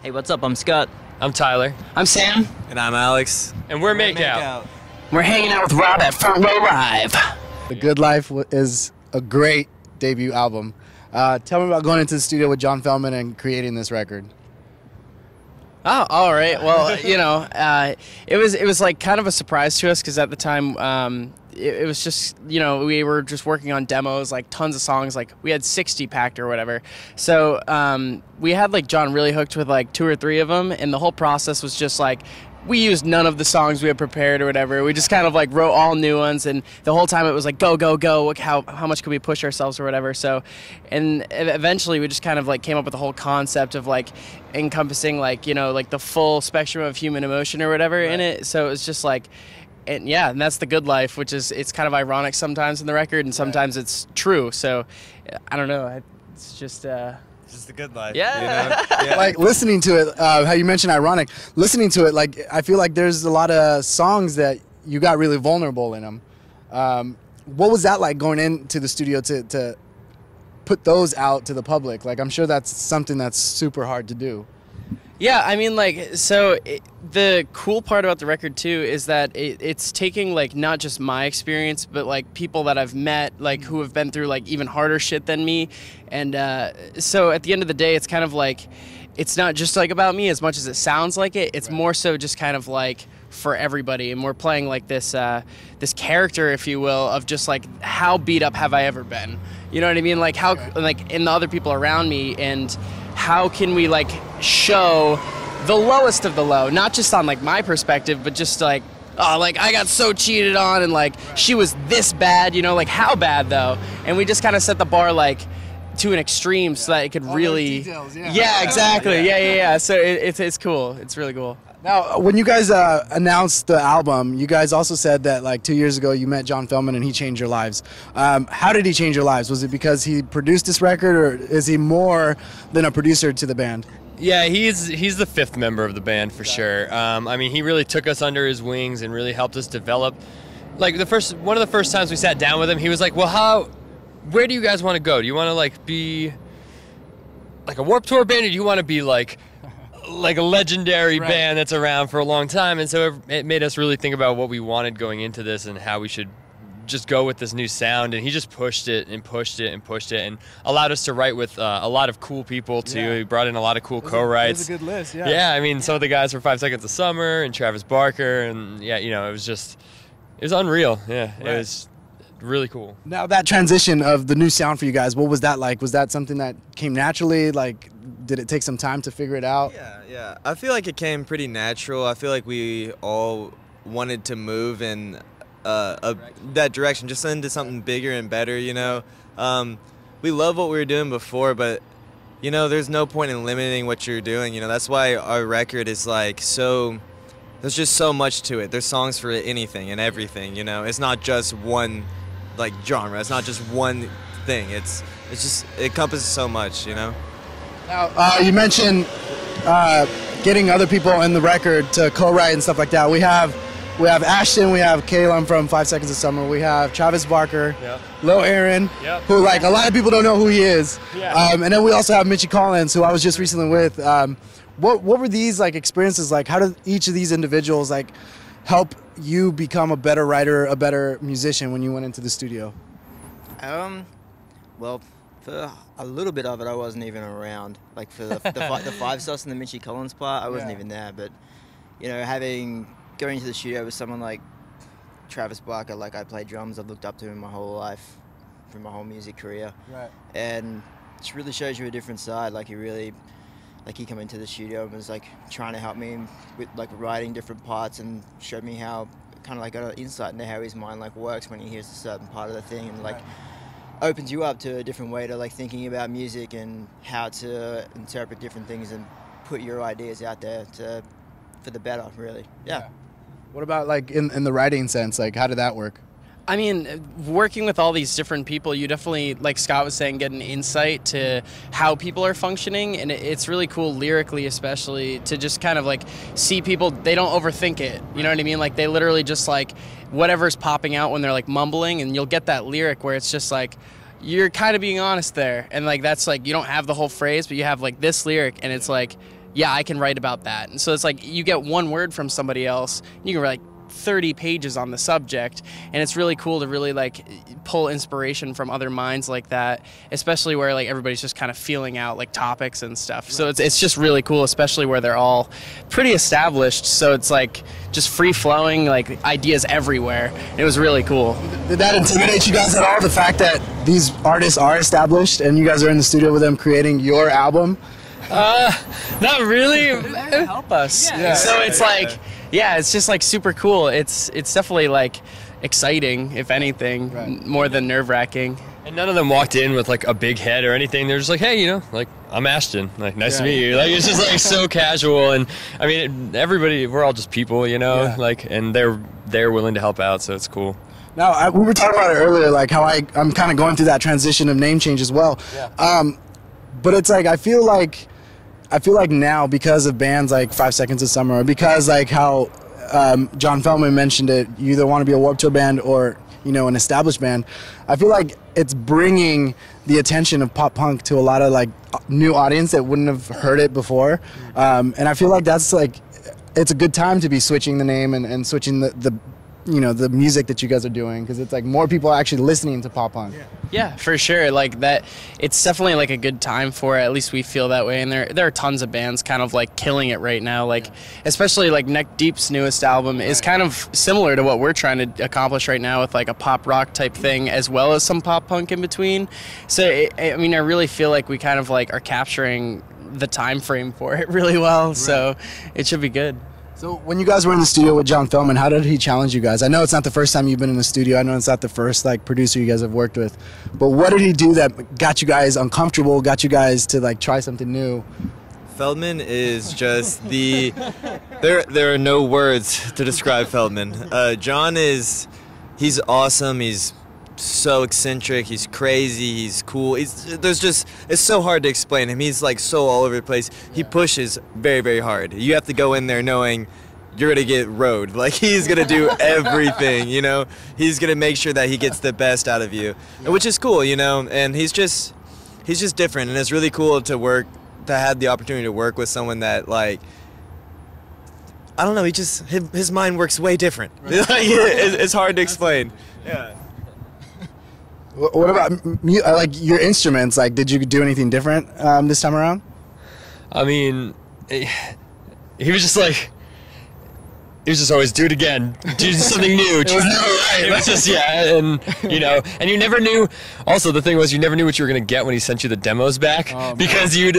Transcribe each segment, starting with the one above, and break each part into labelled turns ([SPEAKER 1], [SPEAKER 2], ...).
[SPEAKER 1] Hey, what's up? I'm Scott.
[SPEAKER 2] I'm Tyler.
[SPEAKER 3] I'm Sam.
[SPEAKER 4] And I'm Alex.
[SPEAKER 2] And we're Makeout.
[SPEAKER 3] We're hanging out with Rob at Front Row Live.
[SPEAKER 5] The Good Life is a great debut album. Tell me about going into the studio with John Feldmann and creating this record.
[SPEAKER 6] Oh, all right. Well, you know, it was like kind of a surprise to us because at the time it was just, you know, we were just working on demos, like tons of songs, like we had 60 packed or whatever. So we had like John really hooked with like 2 or 3 of them, and the whole process was just like we used none of the songs we had prepared or whatever. We just kind of like wrote all new ones, and the whole time it was like go, go, go. Look how much could we push ourselves or whatever. So, and eventually we just kind of like came up with the whole concept of like encompassing like, you know, like the full spectrum of human emotion or whatever in it. So it was just like, and yeah, and that's the good life, which is, it's kind of ironic sometimes in the record and sometimes it's true. So I don't know. It's just
[SPEAKER 4] the good life.
[SPEAKER 6] Yeah.
[SPEAKER 4] You know? Yeah.
[SPEAKER 5] Like listening to it, how you mentioned ironic, listening to it, like I feel like there's a lot of songs that you got really vulnerable in them. What was that like going into the studio to put those out to the public? Like I'm sure that's something that's super hard to do.
[SPEAKER 6] Yeah, I mean, like, so the cool part about the record too is that it's taking like not just my experience, but like people that I've met, like who have been through like even harder shit than me, and so at the end of the day, it's kind of like it's not just like about me as much as it sounds like it. It's more so just kind of like for everybody, and we're playing like this this character, if you will, of just like how beat up have I ever been? You know what I mean? Like how like in the other people around me, and how can we like show the lowest of the low, not just on like my perspective, but just like, oh, like I got so cheated on and like she was this bad, you know, like how bad though? And we just kind of set the bar like to an extreme so that it could really
[SPEAKER 5] details,
[SPEAKER 6] yeah, exactly. Yeah. So it's cool. It's really cool.
[SPEAKER 5] Now, when you guys announced the album, you guys also said that like 2 years ago you met John Feldmann and he changed your lives. How did he change your lives? Was it because he produced this record, or is he more than a producer to the band?
[SPEAKER 2] Yeah, he's the 5th member of the band for sure. I mean, he really took us under his wings and really helped us develop. Like one of the first times we sat down with him, he was like, "Well, where do you guys want to go? Do you want to like be like a Warped Tour band, or do you want to be like a legendary band that's around for a long time?" And so it made us really think about what we wanted going into this and how we should just go with this new sound. And he just pushed it and pushed it and pushed it and allowed us to write with a lot of cool people too. Yeah. He brought in a lot of cool co-writes.
[SPEAKER 5] It was a good list, yeah.
[SPEAKER 2] Yeah, I mean, some of the guys from 5 Seconds of Summer and Travis Barker, and yeah, you know, it was unreal. Yeah, It was really cool.
[SPEAKER 5] Now that transition of the new sound for you guys, what was that like? Was that something that came naturally? Like, did it take some time to figure it out?
[SPEAKER 4] Yeah. I feel like it came pretty natural. I feel like we all wanted to move in that direction, just into something bigger and better, you know. We love what we were doing before, but, you know, there's no point in limiting what you're doing, you know. That's why our record is like so, there's just so much to it. There's songs for anything and everything, you know. It's not just one, like, genre. It's not just one thing. It's just, it encompasses so much, you know.
[SPEAKER 5] Now, you mentioned getting other people in the record to co-write and stuff like that. We have Ashton, we have Caleb from 5 Seconds of Summer, we have Travis Barker, Lil Aaron, who like a lot of people don't know who he is, and then we also have Mitchie Collins, who I was just recently with. What were these like experiences like? How did each of these individuals like help you become a better writer, a better musician when you went into the studio?
[SPEAKER 1] Well, for a little bit of it, I wasn't even around. Like for the 5 Sauce and the Mitchie Collins part, I wasn't even there. But you know, going to the studio with someone like Travis Barker, like I played drums, I've looked up to him my whole life, through my whole music career. Right. And it just really shows you a different side. Like he came into the studio and was like trying to help me with like writing different parts, and showed me how kind of like got an insight into how his mind like works when he hears a certain part of the thing, and like opens you up to a different way to like thinking about music and how to interpret different things and put your ideas out there for the better, really. Yeah.
[SPEAKER 5] What about like in the writing sense? Like, how did that work?
[SPEAKER 6] I mean, working with all these different people, you definitely, like Scott was saying, get an insight to how people are functioning, and it's really cool lyrically, especially, to just kind of like see people, they don't overthink it, you know what I mean? Like they literally just like whatever's popping out when they're like mumbling, and you'll get that lyric where it's just like you're kind of being honest there, and like that's like you don't have the whole phrase, but you have like this lyric, and it's like yeah, I can write about that. And so it's like you get one word from somebody else, and you can write 30 pages on the subject, and it's really cool to really like pull inspiration from other minds like that, especially where like everybody's just kind of feeling out like topics and stuff. So it's just really cool, especially where they're all pretty established, so it's like just free flowing, like ideas everywhere. It was really cool.
[SPEAKER 5] Did that intimidate you guys at all, the fact that these artists are established and you guys are in the studio with them creating your album?
[SPEAKER 6] Not really. Help us.
[SPEAKER 5] Yeah.
[SPEAKER 6] So it's like, yeah, it's just like super cool. It's definitely like exciting, if anything, more than nerve-wracking.
[SPEAKER 2] And none of them walked in with like a big head or anything. They're just like, hey, you know, like, I'm Ashton. Like, nice to meet you. Like, it's just like so casual. And I mean, everybody, we're all just people, you know, like, and they're willing to help out, so it's cool.
[SPEAKER 5] Now, we were talking about it earlier, like how I'm kind of going through that transition of name change as well. Yeah. But it's like I feel like now, because of bands like 5 Seconds of Summer, or because like how John Feldmann mentioned it, you either want to be a Warped Tour band or, you know, an established band. I feel like it's bringing the attention of pop punk to a lot of like new audience that wouldn't have heard it before. And I feel like that's like, it's a good time to be switching the name and switching the you know, the music that you guys are doing, because it's like more people are actually listening to pop punk.
[SPEAKER 6] Yeah, for sure. Like that, it's definitely like a good time for it. At least we feel that way. And there are tons of bands kind of like killing it right now. Like especially like Neck Deep's newest album is kind of similar to what we're trying to accomplish right now with like a pop rock type thing, as well as some pop punk in between. So I mean, I really feel like we kind of like are capturing the time frame for it really well. So it should be good.
[SPEAKER 5] So when you guys were in the studio with John Feldmann, how did he challenge you guys? I know it's not the first time you've been in the studio. I know it's not the first like producer you guys have worked with. But what did he do that got you guys uncomfortable, got you guys to like try something new?
[SPEAKER 4] Feldman is just the there are no words to describe Feldman. John he's awesome. He's so eccentric, he's crazy, he's cool. It's so hard to explain him. He's like so all over the place. He pushes very, very hard. You have to go in there knowing you're gonna get rode. Like, he's gonna do everything, you know? He's gonna make sure that he gets the best out of you, which is cool, you know? And he's just different, and it's really cool to have the opportunity to work with someone that, like, I don't know, his mind works way different. Right. It's hard to explain. Yeah.
[SPEAKER 5] What about like your instruments? Like, did you do anything different this time around?
[SPEAKER 2] I mean, he was just like, he was just always do it again, do something new. It was never right. It was just and you know, and you never knew. Also, the thing was, you never knew what you were gonna get when he sent you the demos back, because you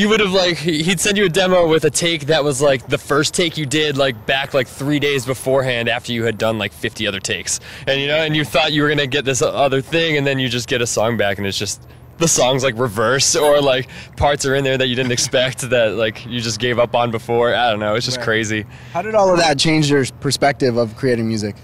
[SPEAKER 2] would have like, he'd send you a demo with a take that was like the first take you did like back like 3 days beforehand, after you had done like 50 other takes, and you know, and you thought you were gonna get this other thing, and then you just get a song back and it's just the song's like reverse, or like parts are in there that you didn't expect that like you just gave up on before. I don't know, it's just crazy.
[SPEAKER 5] How did all of that change your perspective of creating music?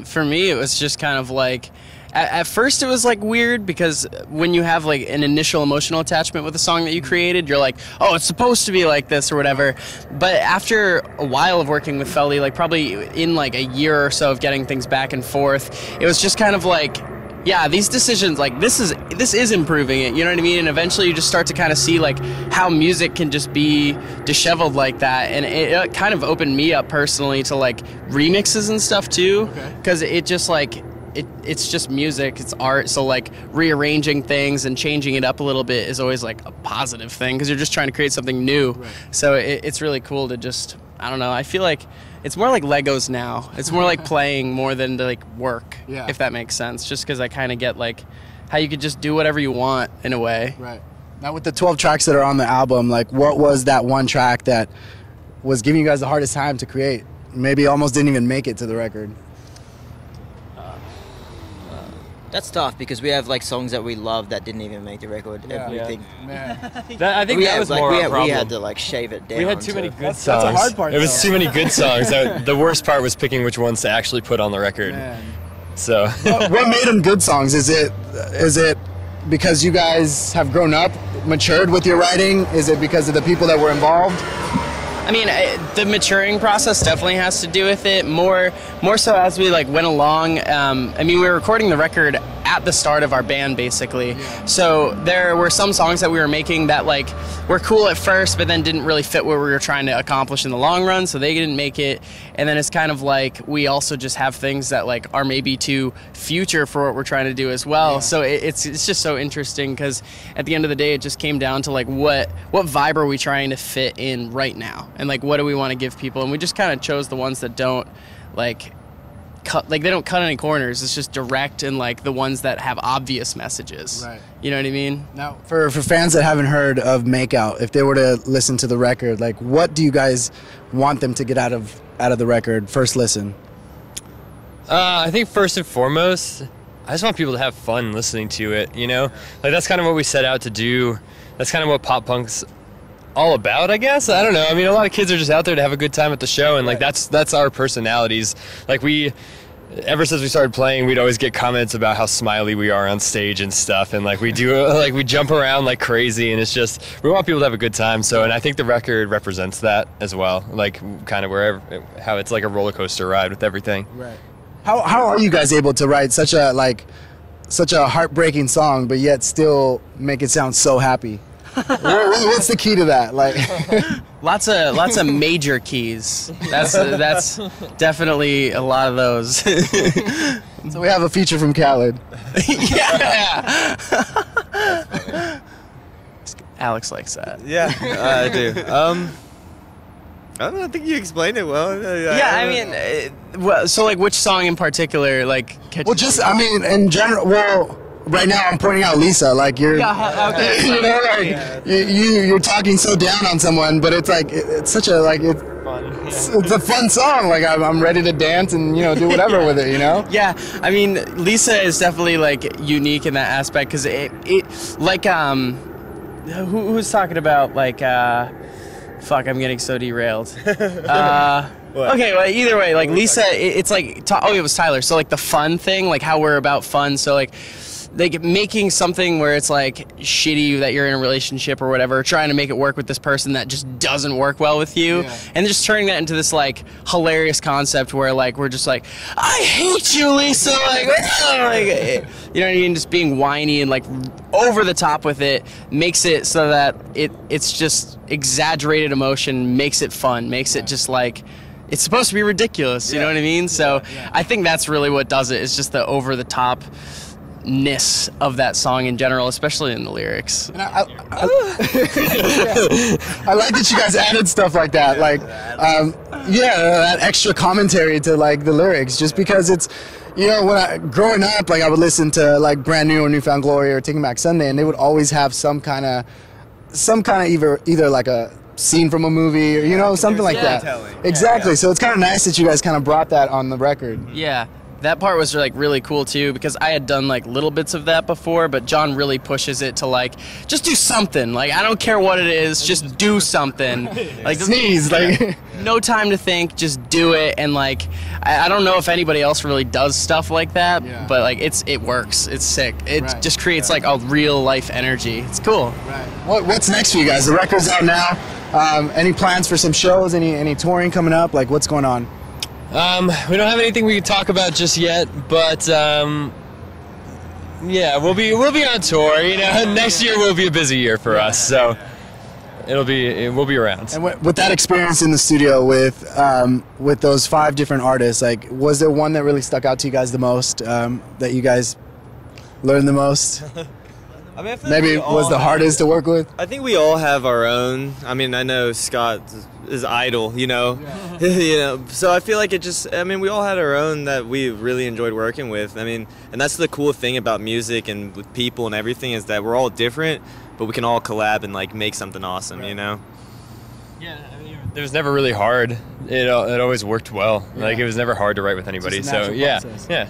[SPEAKER 6] For me, it was just kind of like, at first it was like weird, because when you have like an initial emotional attachment with a song that you created, you're like, oh, it's supposed to be like this or whatever. But after a while of working with Feldy, like probably in like a year or so of getting things back and forth, it was just kind of like, yeah, these decisions, like this is improving it, you know what I mean? And eventually you just start to kind of see like how music can just be disheveled like that, and it kind of opened me up personally to like remixes and stuff too, because it just like, it's just music, it's art, so like rearranging things and changing it up a little bit is always like a positive thing, because you're just trying to create something new. So it's really cool to just, I don't know, I feel like it's more like Legos now. It's more like playing more than to like work, if that makes sense, just because I kind of get like how you could just do whatever you want in a way.
[SPEAKER 5] Right. Now with the 12 tracks that are on the album, like what was that one track that was giving you guys the hardest time to create? Maybe almost didn't even make it to the record.
[SPEAKER 1] That's tough, because we have like songs that we love that didn't even make the record.
[SPEAKER 2] I think
[SPEAKER 1] we
[SPEAKER 2] that was more our problem.
[SPEAKER 1] We had to like shave it down.
[SPEAKER 2] We had too many good songs.
[SPEAKER 5] That's a hard part.
[SPEAKER 2] It was too many good songs. The worst part was picking which ones to actually put on the record. So
[SPEAKER 5] what made them good songs? Is it because you guys have grown up, matured with your writing? Is it because of the people that were involved?
[SPEAKER 6] I mean, the maturing process definitely has to do with it, more so as we like went along. I mean, we were recording the record at the start of our band, basically. So there were some songs that we were making that like were cool at first, but then didn't really fit what we were trying to accomplish in the long run, so they didn't make it. And then it's kind of like we also just have things that like are maybe too future for what we're trying to do as well. So it's just so interesting, because at the end of the day, it just came down to like what vibe are we trying to fit in right now, and like what do we want to give people, and we just kind of chose the ones that don't like cut, like they don't cut any corners. It's just direct, and like the ones that have obvious messages. Right. You know what I mean?
[SPEAKER 5] Now, for fans that haven't heard of Makeout, if they were to listen to the record, like what do you guys want them to get out of the record first listen?
[SPEAKER 2] I think first and foremost, I just want people to have fun listening to it, you know? Like that's kind of what we set out to do. That's kind of what pop punk's all about, I guess. I don't know. I mean, a lot of kids are just out there to have a good time at the show, and like that's our personalities. Like ever since we started playing, we'd always get comments about how smiley we are on stage and stuff, and like we jump around like crazy, and it's just we want people to have a good time. So, and I think the record represents that as well. Like kind of how it's like a roller coaster ride with everything.
[SPEAKER 5] Right. How are you guys able to write such a heartbreaking song, but yet still make it sound so happy? What's the key to that? Like,
[SPEAKER 6] lots of major keys. That's definitely a lot of those.
[SPEAKER 5] So we have a feature from Khaled.
[SPEAKER 6] Yeah. Alex likes that.
[SPEAKER 4] Yeah, I do. I don't know, I think you explained it well.
[SPEAKER 6] Yeah, I mean, well, so like which song in particular, like?
[SPEAKER 5] Well, just I mean, in general. Well, right now I'm pointing out Lisa. Like you're, you know, like you're talking so down on someone, but it's like it's such a like it's a fun song. Like I'm ready to dance and do whatever with it. You know.
[SPEAKER 6] Yeah, I mean, Lisa is definitely like unique in that aspect, because it like who's talking about like fuck, I'm getting so derailed. Okay, well, either way, like Lisa, it's like, it was Tyler. So like the fun thing, like how we're about fun. So like making something where it's like shitty that you're in a relationship or whatever, trying to make it work with this person that just doesn't work well with you, and just turning that into this like hilarious concept where like we're just like, I hate you, Lisa, like you know what I mean, just being whiny and like over the top with it makes it so that it's just exaggerated emotion, makes it fun, makes it just like it's supposed to be ridiculous, you know what I mean? So I think that's really what does it, is just the over the top ness of that song in general, especially in the lyrics.
[SPEAKER 5] And I like that you guys added stuff like that, like that extra commentary to like the lyrics, just because it's, when growing up, like I would listen to like Brand New or Newfound Glory or Taking Back Sunday, and they would always have some kind of either like a scene from a movie or something like that. Exactly. So it's kind of nice that you guys kind of brought that on the record.
[SPEAKER 6] Yeah. That part was like really cool too, because I had done like little bits of that before, but John really pushes it to like just do something. Like I don't care what it is, just do something. Like
[SPEAKER 5] sneeze, like
[SPEAKER 6] no time to think, just do it. And like I don't know if anybody else really does stuff like that, but like it works. It's sick. It just creates like a real life energy. It's cool.
[SPEAKER 5] Right. What's next for you guys? The record's out now. Any plans for some shows? Any touring coming up? Like what's going on?
[SPEAKER 2] We don't have anything we can talk about just yet, but we'll be on tour. Next year will be a busy year for us, so we'll be around.
[SPEAKER 5] And with that experience in the studio with those 5 different artists, like was there one that really stuck out to you guys the most? That you guys learned the most?
[SPEAKER 4] I mean,
[SPEAKER 5] maybe it was the hardest to work with?
[SPEAKER 4] I think we all have our own. I mean, I know Scott is idol, so I feel like we all had our own that we really enjoyed working with. I mean, and that's the cool thing about music and with people and everything, is that we're all different, but we can all collab and like make something awesome, Yeah,
[SPEAKER 2] I mean, it was never really hard. It always worked well. Like it was never hard to write with anybody. So
[SPEAKER 5] process.
[SPEAKER 2] yeah.